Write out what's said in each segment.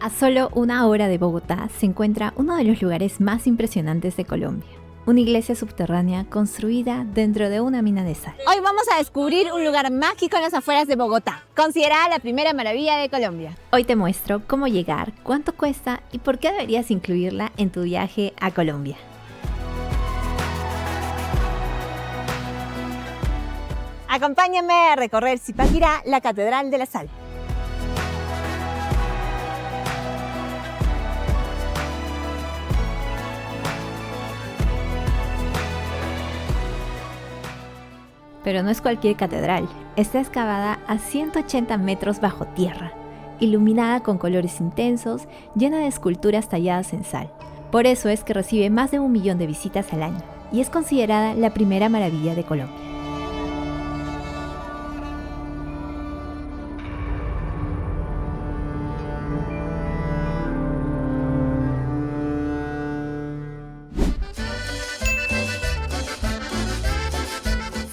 A solo una hora de Bogotá se encuentra uno de los lugares más impresionantes de Colombia. Una iglesia subterránea construida dentro de una mina de sal. Hoy vamos a descubrir un lugar mágico en las afueras de Bogotá, considerada la primera maravilla de Colombia. Hoy te muestro cómo llegar, cuánto cuesta y por qué deberías incluirla en tu viaje a Colombia. Acompáñame a recorrer Zipaquirá, la Catedral de la Sal. Pero no es cualquier catedral, está excavada a 180 metros bajo tierra, iluminada con colores intensos, llena de esculturas talladas en sal. Por eso es que recibe más de 1 millón de visitas al año y es considerada la primera maravilla de Colombia.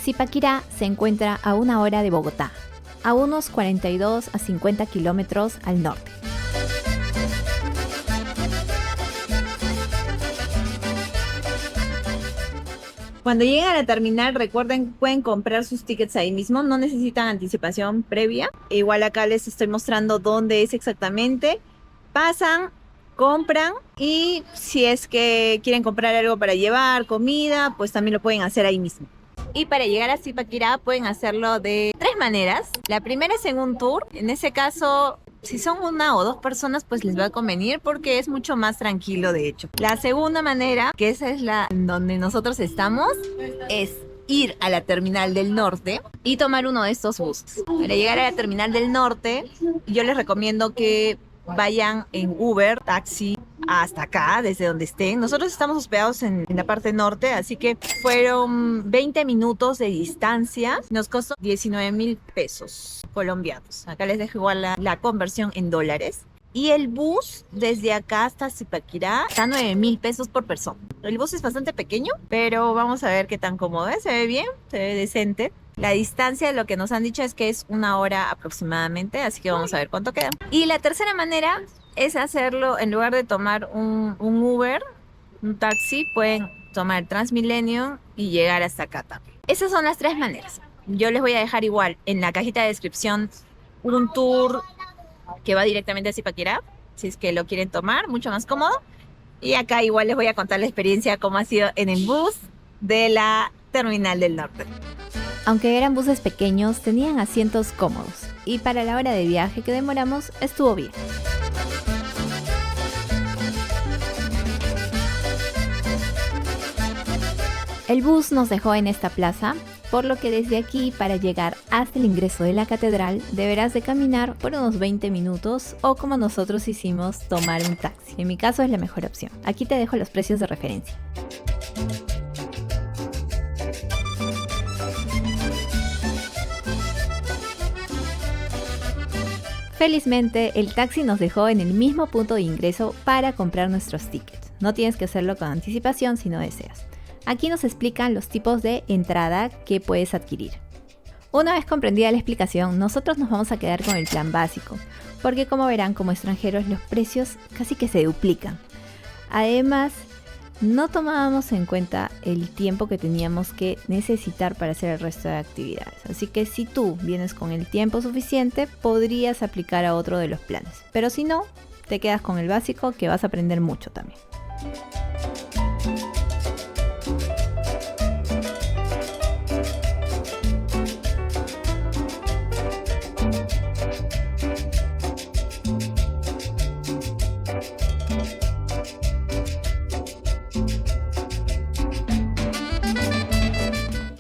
Zipaquirá se encuentra a 1 hora de Bogotá, a unos 42 a 50 kilómetros al norte. Cuando lleguen a la terminal, recuerden, pueden comprar sus tickets ahí mismo, no necesitan anticipación previa. Igual acá les estoy mostrando dónde es exactamente. Pasan, compran y si es que quieren comprar algo para llevar, comida, pues también lo pueden hacer ahí mismo. Y para llegar a Zipaquirá pueden hacerlo de 3 maneras. La primera es en un tour. En ese caso, si son 1 o 2 personas, pues les va a convenir porque es mucho más tranquilo, de hecho. La segunda manera, que esa es la en donde nosotros estamos, es ir a la Terminal del Norte y tomar uno de estos buses. Para llegar a la Terminal del Norte, yo les recomiendo que vayan en Uber, taxi, hasta acá, desde donde estén. Nosotros estamos hospedados en la parte norte, así que fueron 20 minutos de distancia. Nos costó 19,000 pesos colombianos. Acá les dejo igual la conversión en dólares. Y el bus desde acá hasta Zipaquirá está 9,000 pesos por persona. El bus es bastante pequeño, pero vamos a ver qué tan cómodo es. Se ve bien, se ve decente. La distancia, lo que nos han dicho es que es 1 hora aproximadamente, así que vamos a ver cuánto queda. Y la tercera manera es hacerlo, en lugar de tomar un Uber, un taxi, pueden tomar Transmilenio y llegar hasta acá también. Esas son las 3 maneras. Yo les voy a dejar igual en la cajita de descripción un tour que va directamente a Zipaquirá, si es que lo quieren tomar, mucho más cómodo. Y acá igual les voy a contar la experiencia, cómo ha sido en el bus de la Terminal del Norte. Aunque eran buses pequeños, tenían asientos cómodos y para la hora de viaje que demoramos estuvo bien. El bus nos dejó en esta plaza, por lo que desde aquí para llegar hasta el ingreso de la catedral deberás de caminar por unos 20 minutos o como nosotros hicimos, tomar un taxi. En mi caso es la mejor opción. Aquí te dejo los precios de referencia. Felizmente, el taxi nos dejó en el mismo punto de ingreso para comprar nuestros tickets. No tienes que hacerlo con anticipación si no deseas. Aquí nos explican los tipos de entrada que puedes adquirir. Una vez comprendida la explicación, nosotros nos vamos a quedar con el plan básico, porque como verán, como extranjeros los precios casi que se duplican. Además, no tomábamos en cuenta el tiempo que teníamos que necesitar para hacer el resto de actividades. Así que si tú vienes con el tiempo suficiente, podrías aplicar a otro de los planes. Pero si no, te quedas con el básico, que vas a aprender mucho también.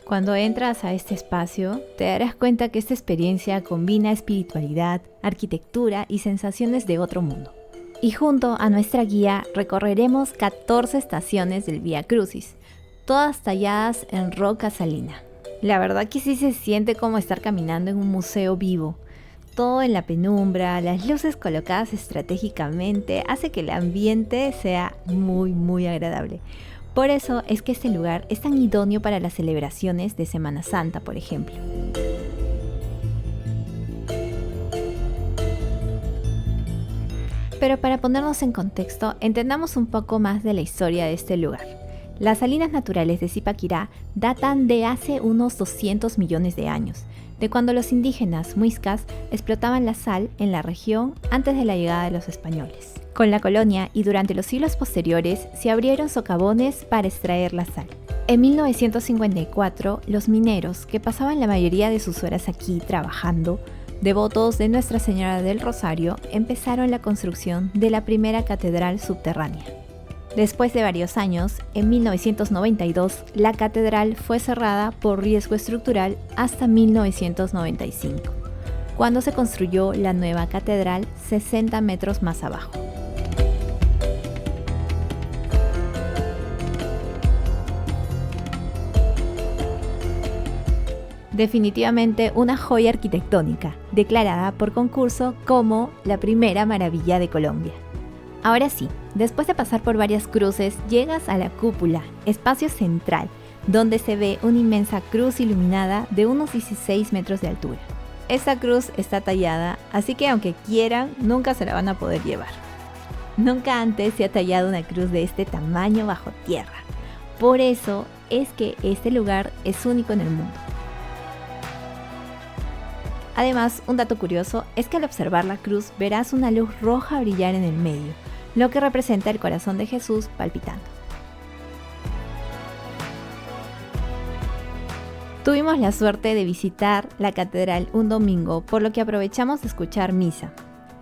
Cuando entras a este espacio, te darás cuenta que esta experiencia combina espiritualidad, arquitectura y sensaciones de otro mundo. Y junto a nuestra guía recorreremos 14 estaciones del Vía Crucis, todas talladas en roca salina. La verdad que sí se siente como estar caminando en un museo vivo. Todo en la penumbra, las luces colocadas estratégicamente, hace que el ambiente sea muy agradable. Por eso es que este lugar es tan idóneo para las celebraciones de Semana Santa, por ejemplo. Pero para ponernos en contexto, entendamos un poco más de la historia de este lugar. Las salinas naturales de Zipaquirá datan de hace unos 200 millones de años, de cuando los indígenas muiscas explotaban la sal en la región antes de la llegada de los españoles. Con la colonia y durante los siglos posteriores se abrieron socavones para extraer la sal. En 1954, los mineros, que pasaban la mayoría de sus horas aquí trabajando, devotos de Nuestra Señora del Rosario, empezaron la construcción de la primera catedral subterránea. Después de varios años, en 1992, la catedral fue cerrada por riesgo estructural hasta 1995, cuando se construyó la nueva catedral 60 metros más abajo. Definitivamente una joya arquitectónica, declarada por concurso como la primera maravilla de Colombia. Ahora sí, después de pasar por varias cruces, llegas a la cúpula, espacio central, donde se ve una inmensa cruz iluminada de unos 16 metros de altura. Esta cruz está tallada, así que aunque quieran, nunca se la van a poder llevar. Nunca antes se ha tallado una cruz de este tamaño bajo tierra. Por eso es que este lugar es único en el mundo. Además, un dato curioso es que al observar la cruz verás una luz roja brillar en el medio, lo que representa el corazón de Jesús palpitando. Tuvimos la suerte de visitar la catedral un domingo, por lo que aprovechamos de escuchar misa.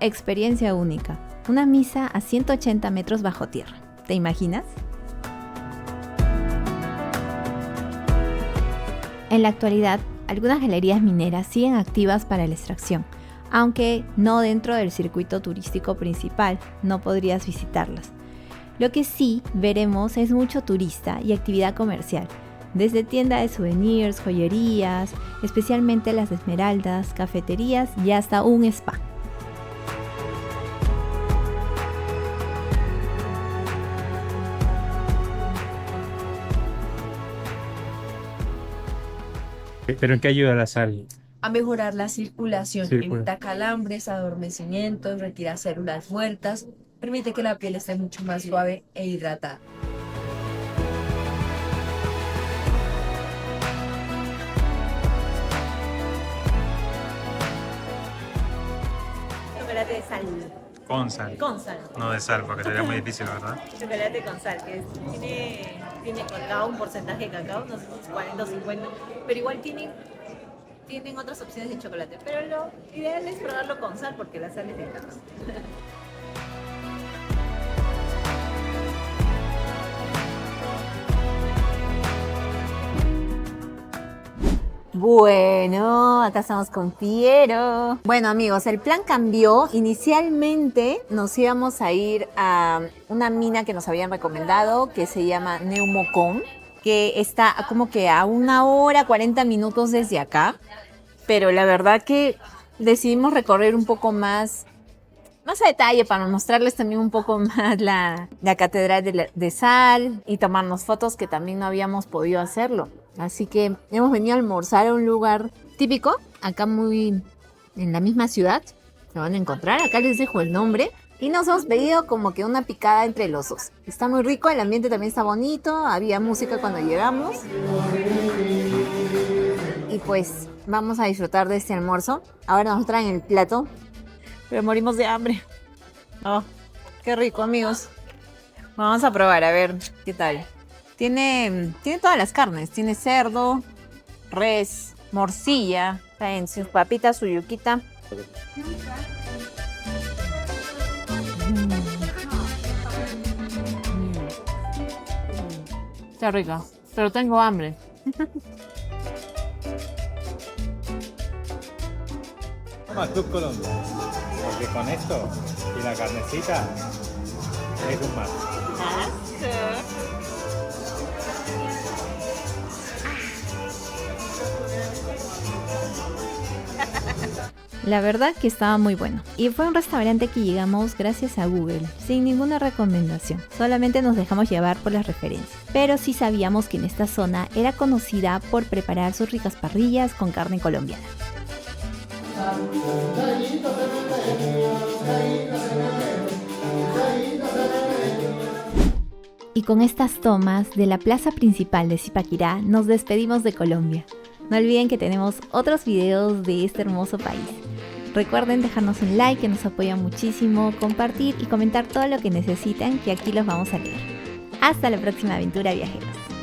Experiencia única, una misa a 180 metros bajo tierra. ¿Te imaginas? En la actualidad, algunas galerías mineras siguen activas para la extracción, aunque no dentro del circuito turístico principal, no podrías visitarlas. Lo que sí veremos es mucho turista y actividad comercial, desde tiendas de souvenirs, joyerías, especialmente las esmeraldas, cafeterías y hasta un spa. ¿Pero en qué ayuda la sal? A mejorar la circulación, Circula. evita calambres, adormecimientos, retira células muertas, permite que la piel esté mucho más suave e hidratada. Chocolate de sal. Con sal, Con sal. no de sal, porque sería muy difícil, ¿verdad? Chocolate con sal, que tiene cacao, un porcentaje de cacao, no sé si es 40 o 50, pero igual tienen otras opciones de chocolate. Pero lo ideal es probarlo con sal, porque la sal es de cacao. Bueno, acá estamos con Piero. Bueno, amigos, el plan cambió. Inicialmente nos íbamos a ir a una mina que nos habían recomendado, que se llama Neumocón, que está como que a 1 hora, 40 minutos desde acá. Pero la verdad que decidimos recorrer un poco más a detalle para mostrarles también un poco más la catedral de sal y tomarnos fotos, que también no habíamos podido hacerlo. Así que hemos venido a almorzar a un lugar típico, acá muy en la misma ciudad. Lo van a encontrar, acá les dejo el nombre. Y nos hemos pedido como que una picada entre los dos. Está muy rico, el ambiente también está bonito, había música cuando llegamos. Y pues vamos a disfrutar de este almuerzo. Ahora nos traen el plato, pero morimos de hambre. Oh, qué rico, amigos. Vamos a probar, a ver qué tal. Tiene todas las carnes. Tiene cerdo, res, morcilla, traen sus papitas, su yuquita. Está rica, pero tengo hambre. Toma Club Colombia, porque con esto y la carnecita es un más. La verdad que estaba muy bueno. Y fue un restaurante que llegamos gracias a Google, sin ninguna recomendación. Solamente nos dejamos llevar por las referencias. Pero sí sabíamos que en esta zona era conocida por preparar sus ricas parrillas con carne colombiana. Y con estas tomas de la plaza principal de Zipaquirá nos despedimos de Colombia. No olviden que tenemos otros videos de este hermoso país. Recuerden dejarnos un like que nos apoya muchísimo, compartir y comentar todo lo que necesitan que aquí los vamos a leer. Hasta la próxima aventura, viajeros.